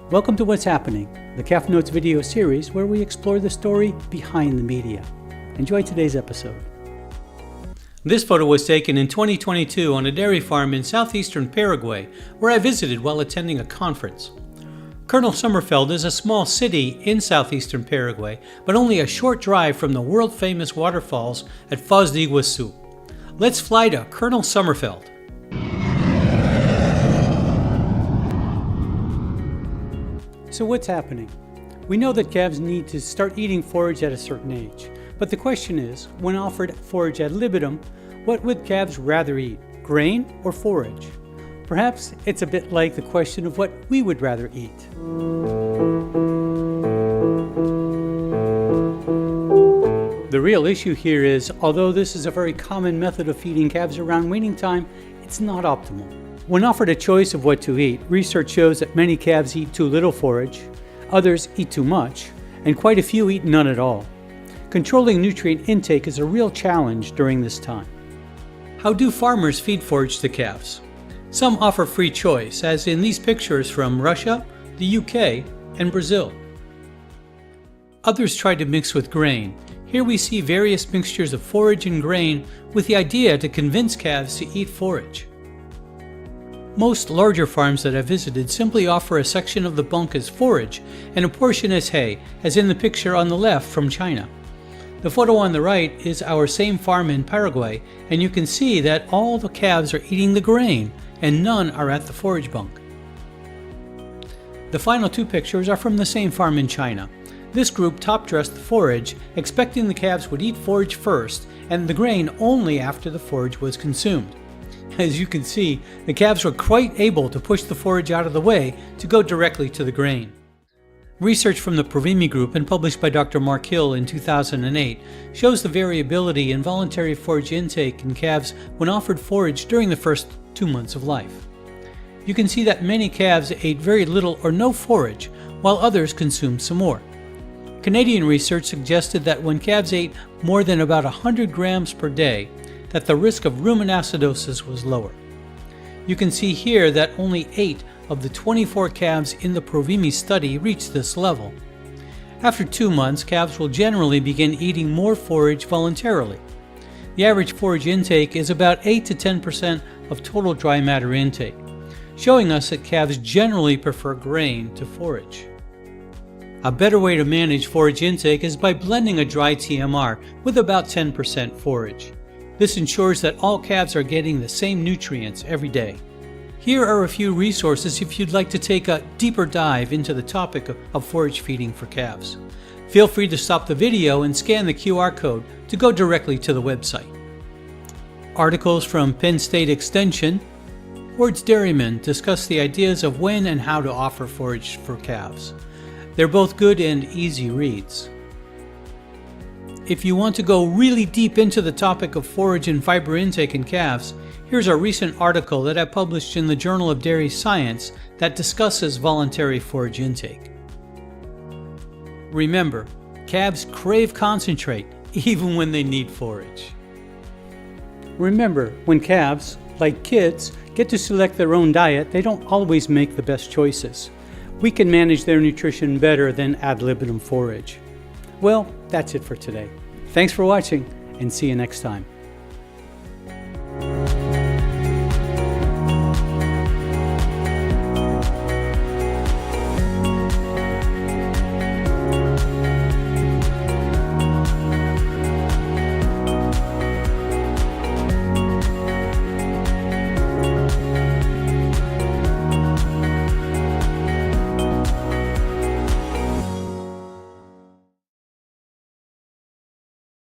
Welcome to What's Happening, the Calf Notes video series where we explore the story behind the media. Enjoy today's episode. This photo was taken in 2022 on a dairy farm in southeastern Paraguay, where I visited while attending a conference. Colonel Sommerfeld is a small city in southeastern Paraguay, but only a short drive from the world-famous waterfalls at Foz do Iguaçu. Let's fly to Colonel Sommerfeld. So what's happening? We know that calves need to start eating forage at a certain age, but the question is, when offered forage ad libitum, what would calves rather eat, grain or forage? Perhaps it's a bit like the question of what we would rather eat. The real issue here is, although this is a very common method of feeding calves around weaning time, it's not optimal. When offered a choice of what to eat, research shows that many calves eat too little forage, others eat too much, and quite a few eat none at all. Controlling nutrient intake is a real challenge during this time. How do farmers feed forage to calves? Some offer free choice, as in these pictures from Russia, the UK, and Brazil. Others try to mix with grain. Here we see various mixtures of forage and grain with the idea to convince calves to eat forage. Most larger farms that I've visited simply offer a section of the bunk as forage and a portion as hay, as in the picture on the left from China. The photo on the right is our same farm in Paraguay, and you can see that all the calves are eating the grain and none are at the forage bunk. The final two pictures are from the same farm in China. This group top-dressed the forage, expecting the calves would eat forage first and the grain only after the forage was consumed. As you can see, the calves were quite able to push the forage out of the way to go directly to the grain. Research from the Provimi group and published by Dr. Mark Hill in 2008 shows the variability in voluntary forage intake in calves when offered forage during the first 2 months of life. You can see that many calves ate very little or no forage, while others consumed some more. Canadian research suggested that when calves ate more than about 100 grams per day, that the risk of rumen acidosis was lower. You can see here that only 8 of the 24 calves in the Provimi study reached this level. After 2 months, calves will generally begin eating more forage voluntarily. The average forage intake is about 8 to 10% of total dry matter intake, showing us that calves generally prefer grain to forage. A better way to manage forage intake is by blending a dry TMR with about 10% forage. This ensures that all calves are getting the same nutrients every day. Here are a few resources if you'd like to take a deeper dive into the topic of forage feeding for calves. Feel free to stop the video and scan the QR code to go directly to the website. Articles from Penn State Extension. Ward's Dairyman discuss the ideas of when and how to offer forage for calves. They're both good and easy reads. If you want to go really deep into the topic of forage and fiber intake in calves, here's a recent article that I published in the Journal of Dairy Science that discusses voluntary forage intake. Remember, calves crave concentrate even when they need forage. Remember, when calves, like kids, get to select their own diet, they don't always make the best choices. We can manage their nutrition better than ad libitum forage. Well, that's it for today. Thanks for watching, and see you next time.